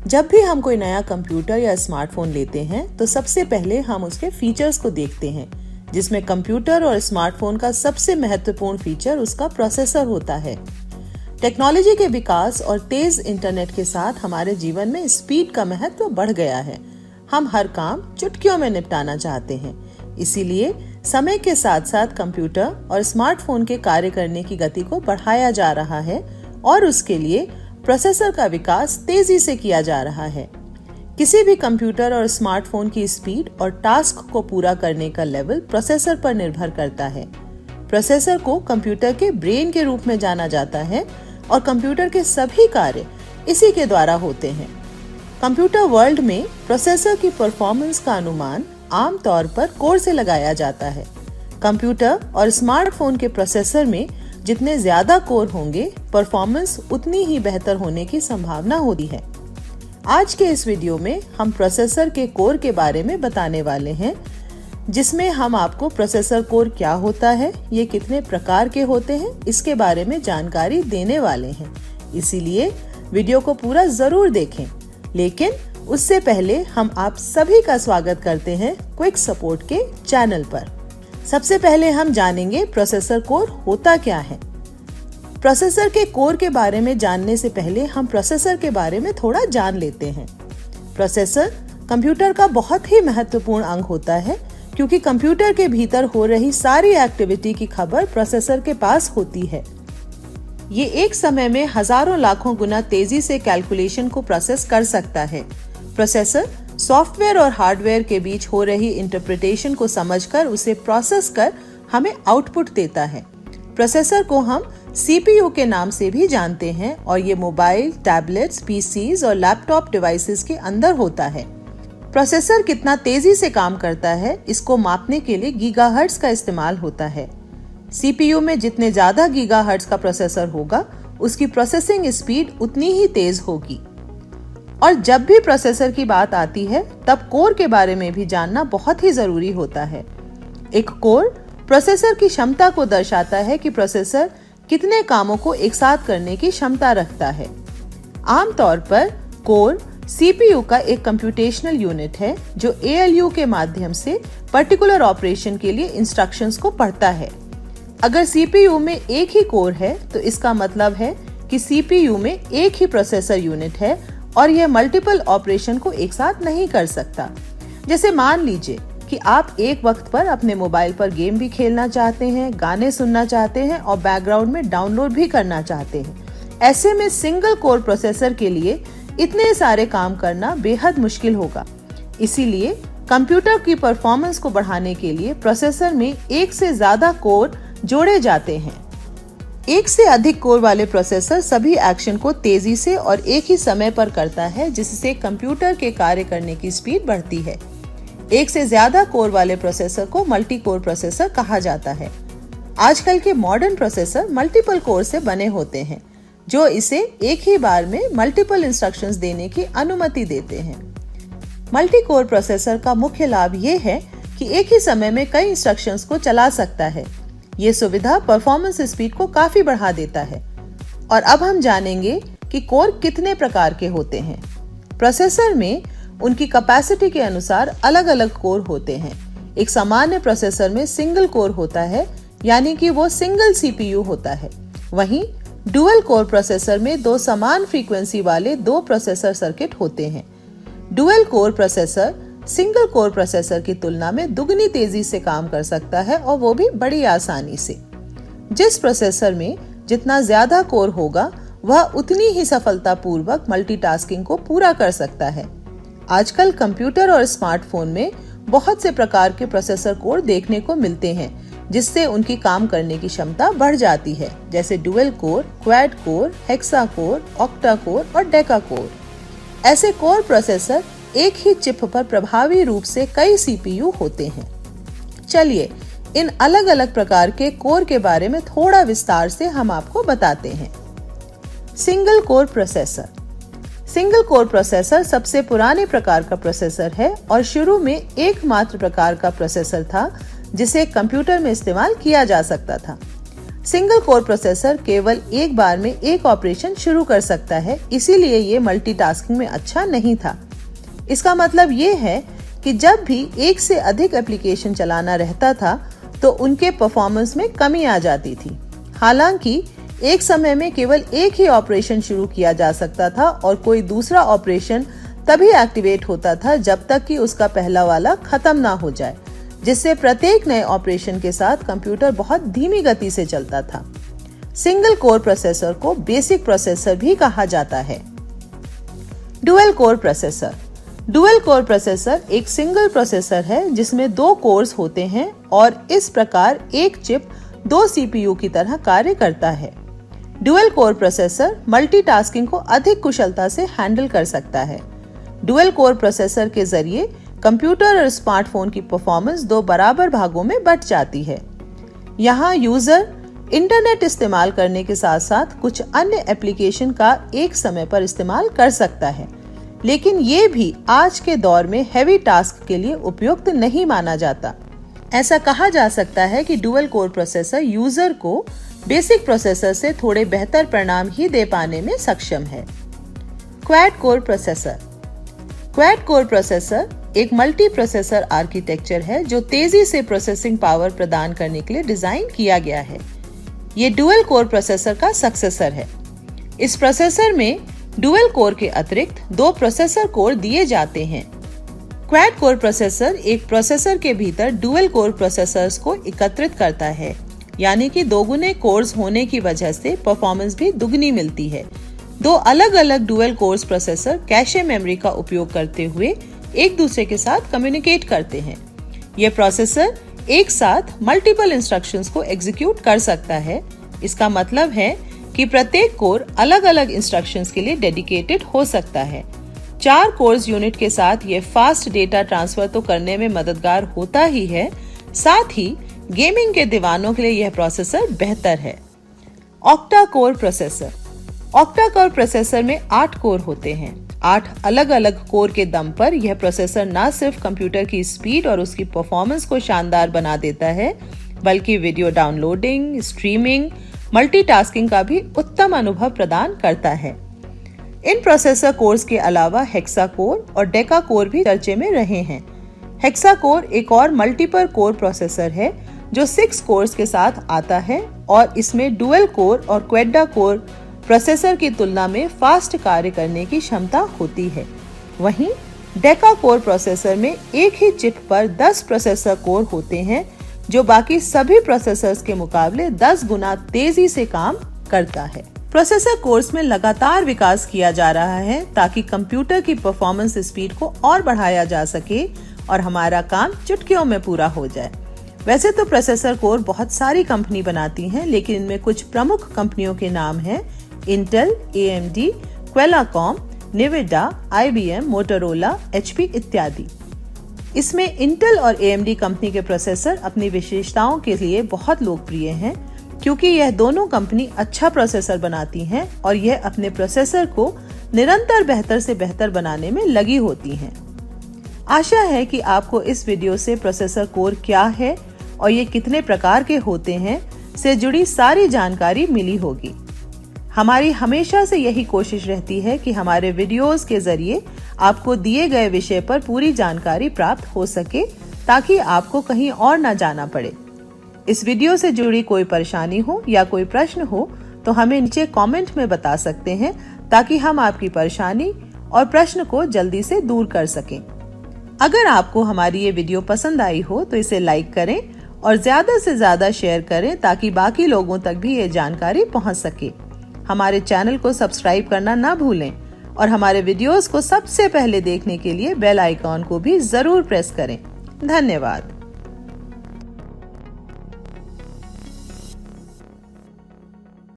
जब भी हम कोई नया कंप्यूटर या स्मार्टफोन लेते हैं तो सबसे पहले हम उसके फीचर्स को देखते हैं, जिसमें कंप्यूटर और स्मार्टफोन का सबसे महत्वपूर्ण फीचर उसका प्रोसेसर होता है। टेक्नोलॉजी के विकास और तेज इंटरनेट के साथ हमारे जीवन में स्पीड का महत्व बढ़ गया है। हम हर काम चुटकियों में निपटाना चाहते हैं, इसीलिए समय के साथ साथ कंप्यूटर और स्मार्टफोन के कार्य करने की गति को बढ़ाया जा रहा है और उसके लिए प्रोसेसर का विकास तेजी से किया जा रहा है। किसी भी कंप्यूटर और स्मार्टफोन की स्पीड और टास्क को पूरा करने का लेवल प्रोसेसर पर निर्भर करता है। प्रोसेसर को कंप्यूटर के ब्रेन के रूप में जाना जाता है और कंप्यूटर के सभी कार्य इसी के द्वारा होते हैं। कंप्यूटर वर्ल्ड में प्रोसेसर की परफॉर्मेंस का अनुमान आमतौर पर कोर से लगाया जाता है। कंप्यूटर और स्मार्टफोन के प्रोसेसर में जितने ज्यादा कोर होंगे, परफॉर्मेंस उतनी ही बेहतर होने की संभावना होती है। आज के इस वीडियो में हम प्रोसेसर के कोर के बारे में बताने वाले हैं, जिसमें हम आपको प्रोसेसर कोर क्या होता है, ये कितने प्रकार के होते हैं, इसके बारे में जानकारी देने वाले हैं। इसीलिए वीडियो को पूरा जरूर देखें। लेकिन उससे पहले हम आप सभी का स्वागत करते हैं क्विक सपोर्ट के चैनल पर। सबसे पहले हम जानेंगे प्रोसेसर कोर होता क्या है। प्रोसेसर के कोर के बारे में जानने से पहले हम प्रोसेसर के बारे में थोड़ा जान लेते हैं। प्रोसेसर कंप्यूटर का बहुत ही महत्वपूर्ण अंग होता है, क्योंकि कंप्यूटर के भीतर हो रही सारी एक्टिविटी की खबर प्रोसेसर के पास होती है। ये एक समय में हजारों लाखों गुना तेजी से कैलकुलेशन को प्रोसेस कर सकता है। प्रोसेसर सॉफ्टवेयर और हार्डवेयर के बीच हो रही इंटरप्रिटेशन को समझकर उसे प्रोसेस कर हमें आउटपुट देता है। प्रोसेसर को हम सीपीयू के नाम से भी जानते हैं और ये मोबाइल, टैबलेट्स, पीसीज और लैपटॉप डिवाइसेस के अंदर होता है। प्रोसेसर कितना तेजी से काम करता है, इसको मापने के लिए गीगाहर्ट्ज का इस्तेमाल होता है। सीपीयू में जितने ज्यादा गीगाहर्ट्ज का प्रोसेसर होगा, उसकी प्रोसेसिंग स्पीड उतनी ही तेज होगी। और जब भी प्रोसेसर की बात आती है, तब कोर के बारे में भी जानना बहुत ही जरूरी होता है। एक कोर प्रोसेसर की क्षमता को दर्शाता है कि प्रोसेसर कितने कामों को एक साथ करने की क्षमता रखता है। आमतौर पर कोर सीपीयू का एक कंप्यूटेशनल यूनिट है, जो एएलयू के माध्यम से पर्टिकुलर ऑपरेशन के लिए इंस्ट्रक्शंस को पढ़ता है। अगर सीपीयू में एक ही कोर है, तो इसका मतलब है कि सीपीयू में एक ही प्रोसेसर यूनिट है और यह मल्टीपल ऑपरेशन को एक साथ नहीं कर सकता। जैसे मान लीजिए कि आप एक वक्त पर अपने मोबाइल पर गेम भी खेलना चाहते हैं, गाने सुनना चाहते हैं और बैकग्राउंड में डाउनलोड भी करना चाहते हैं। ऐसे में सिंगल कोर प्रोसेसर के लिए इतने सारे काम करना बेहद मुश्किल होगा। इसीलिए कंप्यूटर की परफॉर्मेंस को बढ़ाने के लिए प्रोसेसर में एक से ज्यादा कोर जोड़े जाते हैं। एक से अधिक कोर वाले प्रोसेसर सभी एक्शन को तेजी से और एक ही समय पर करता है, जिससे कंप्यूटर के कार्य करने की स्पीड बढ़ती है। एक से ज्यादा कोर वाले प्रोसेसर को मल्टी कोर प्रोसेसर कहा जाता है। आजकल के मॉडर्न प्रोसेसर मल्टीपल कोर से बने होते हैं, जो इसे एक ही बार में मल्टीपल इंस्ट्रक्शंस देने की अनुमति देते हैं। मल्टी कोर प्रोसेसर का मुख्य लाभ ये है कि एक ही समय में कई इंस्ट्रक्शंस को चला सकता है। ये सुविधा परफॉर्मेंस स्पीड को काफी बढ़ा देता है। और अब हम जानेंगे कि कोर कितने प्रकार के होते हैं। प्रोसेसर में उनकी कैपेसिटी के अनुसार अलग अलग कोर होते हैं। एक सामान्य प्रोसेसर में सिंगल कोर होता है, यानी कि वो सिंगल सीपीयू होता है। वहीं डुअल कोर प्रोसेसर में दो समान फ्रीक्वेंसी वाले दो प्रोसेसर सर्किट होते हैं। Dual core processor single core processor की तुलना में दुगनी तेजी से काम कर सकता है, और वो भी बड़ी आसानी से। जिस प्रोसेसर में जितना ज्यादा कोर होगा, वह उतनी ही सफलतापूर्वक मल्टीटास्किंग को पूरा कर सकता है। आजकल कंप्यूटर और स्मार्टफोन में बहुत से प्रकार के प्रोसेसर कोर देखने को मिलते हैं, जिससे उनकी काम करने की क्षमता बढ़ जाती है, जैसे dual core, quad core, hexa core, octa core और डेका कोर। ऐसे कोर प्रोसेसर एक ही चिप पर प्रभावी रूप से कई सीपीयू होते हैं। चलिए इन अलग अलग प्रकार के कोर के बारे में थोड़ा विस्तार से हम आपको बताते हैं। Single core processor. Single core processor सबसे पुराने प्रकार का प्रोसेसर है और शुरू में एकमात्र प्रकार का प्रोसेसर था जिसे कंप्यूटर में इस्तेमाल किया जा सकता था। सिंगल कोर प्रोसेसर केवल एक बार में एक ऑपरेशन शुरू कर सकता है, इसीलिए ये मल्टीटास्किंग में अच्छा नहीं था। इसका मतलब ये है कि जब भी एक से अधिक एप्लीकेशन चलाना रहता था तो उनके परफॉर्मेंस में कमी आ जाती थी। हालांकि एक समय में केवल एक ही ऑपरेशन शुरू किया जा सकता था और कोई दूसरा ऑपरेशन तभी एक्टिवेट होता था जब तक कि उसका पहला वाला खत्म ना हो जाए, जिससे प्रत्येक नए ऑपरेशन के साथ कंप्यूटर बहुत धीमी गति से चलता था। सिंगल कोर प्रोसेसर को बेसिक प्रोसेसर भी कहा जाता है। Dual core processor. Dual core processor एक सिंगल प्रोसेसर है जिसमें 2 कोर्स होते हैं और इस प्रकार एक चिप 2 सीपीयू की तरह कार्य करता है। डुअल कोर प्रोसेसर मल्टीटास्किंग को अधिक कुशलता से हैंडल कर सकता है। डुअल कोर प्रोसेसर के जरिए कंप्यूटर और स्मार्टफोन की परफॉर्मेंस 2 बराबर भागों में बंट जाती है। यहाँ यूजर इंटरनेट इस्तेमाल करने के साथ साथ कुछ अन्य एप्लीकेशन का एक समय पर इस्तेमाल कर सकता है, लेकिन ये भी आज के दौर में हेवी टास्क के लिए उपयुक्त नहीं माना जाता। ऐसा कहा जा सकता है कि डुअल कोर प्रोसेसर यूजर को बेसिक प्रोसेसर से थोड़े बेहतर परिणाम ही दे पाने में सक्षम है। Quad core processor. Quad core processor एक मल्टी प्रोसेसर आर्किटेक्चर है जो तेजी से प्रोसेसिंग पावर प्रदान करने के लिए डिजाइन किया गया है। ये डुअल कोर प्रोसेसर का सक्सेसर है। इस प्रोसेसर में डुअल कोर के अतिरिक्त 2 प्रोसेसर कोर दिए जाते हैं। क्वाड कोर प्रोसेसर एक प्रोसेसर के भीतर डुअल कोर प्रोसेसर्स को एकत्रित करता है, यानी कि 2 गुने कोर्स होने की वजह से परफॉर्मेंस भी दुगनी मिलती है। 2 अलग अलग dual course processor cache memory का उपयोग करते हुए एक दूसरे के साथ कम्युनिकेट करते हैं। यह प्रोसेसर एक साथ मल्टीपल इंस्ट्रक्शंस को एग्जीक्यूट कर सकता है। इसका मतलब है कि प्रत्येक कोर अलग अलग इंस्ट्रक्शंस के लिए डेडिकेटेड हो सकता है। 4 कोर्स यूनिट के साथ ये फास्ट डेटा ट्रांसफर तो करने में मददगार होता ही है, साथ ही गेमिंग के दीवानों के लिए यह प्रोसेसर बेहतर है। Octa core processor. Octa core processor में 8 कोर होते हैं। 8 अलग अलग कोर के दम पर यह प्रोसेसर न सिर्फ कंप्यूटर की स्पीड और उसकी परफॉर्मेंस को शानदार बना देता है, बल्कि वीडियो डाउनलोडिंग, स्ट्रीमिंग, मल्टीटास्किंग का भी उत्तम अनुभव प्रदान करता है। इन प्रोसेसर कोर्स के अलावा हेक्सा कोर और डेका कोर भी चर्चे में रहे हैं। हेक्सा कोर एक और मल्टीपल कोर प्रोसेसर है जो 6 कोर्स के साथ आता है और इसमें डुअल कोर और क्वेडा कोर प्रोसेसर की तुलना में फास्ट कार्य करने की क्षमता होती है। वहीं डेका कोर प्रोसेसर में एक ही चिप पर 10 प्रोसेसर कोर होते हैं जो बाकी सभी प्रोसेसर्स के मुकाबले 10 गुना तेजी से काम करता है। प्रोसेसर कोर्स में लगातार विकास किया जा रहा है ताकि कंप्यूटर की परफॉर्मेंस स्पीड को और बढ़ाया जा सके और हमारा काम चुटकियों में पूरा हो जाए। वैसे तो प्रोसेसर कोर बहुत सारी कंपनी बनाती हैं, लेकिन इनमें कुछ प्रमुख कंपनियों के नाम हैं Intel, AMD, क्वेलाकॉम, निविडा, IBM, Motorola, HP इत्यादि। इसमें इंटेल और AMD कंपनी के प्रोसेसर अपनी विशेषताओं के लिए बहुत लोकप्रिय हैं, क्योंकि यह दोनों कंपनी अच्छा प्रोसेसर बनाती हैं और यह अपने प्रोसेसर को निरंतर बेहतर से बेहतर बनाने में लगी होती हैं। आशा है कि आपको इस वीडियो से प्रोसेसर कोर क्या है और ये कितने प्रकार के होते हैं से जुड़ी सारी जानकारी मिली होगी। हमारी हमेशा से यही कोशिश रहती है कि हमारे वीडियोस के जरिए आपको दिए गए विषय पर पूरी जानकारी प्राप्त हो सके, ताकि आपको कहीं और न जाना पड़े। इस वीडियो से जुड़ी कोई परेशानी हो या कोई प्रश्न हो तो हमें नीचे कमेंट में बता सकते हैं, ताकि हम आपकी परेशानी और प्रश्न को जल्दी से दूर कर सकें। अगर आपको हमारी ये वीडियो पसंद आई हो तो इसे लाइक करें और ज्यादा से ज्यादा शेयर करें, ताकि बाकी लोगों तक भी ये जानकारी पहुंच सके। हमारे चैनल को सब्सक्राइब करना ना भूलें और हमारे वीडियोस को सबसे पहले देखने के लिए बेल आइकॉन को भी जरूर प्रेस करें। धन्यवाद।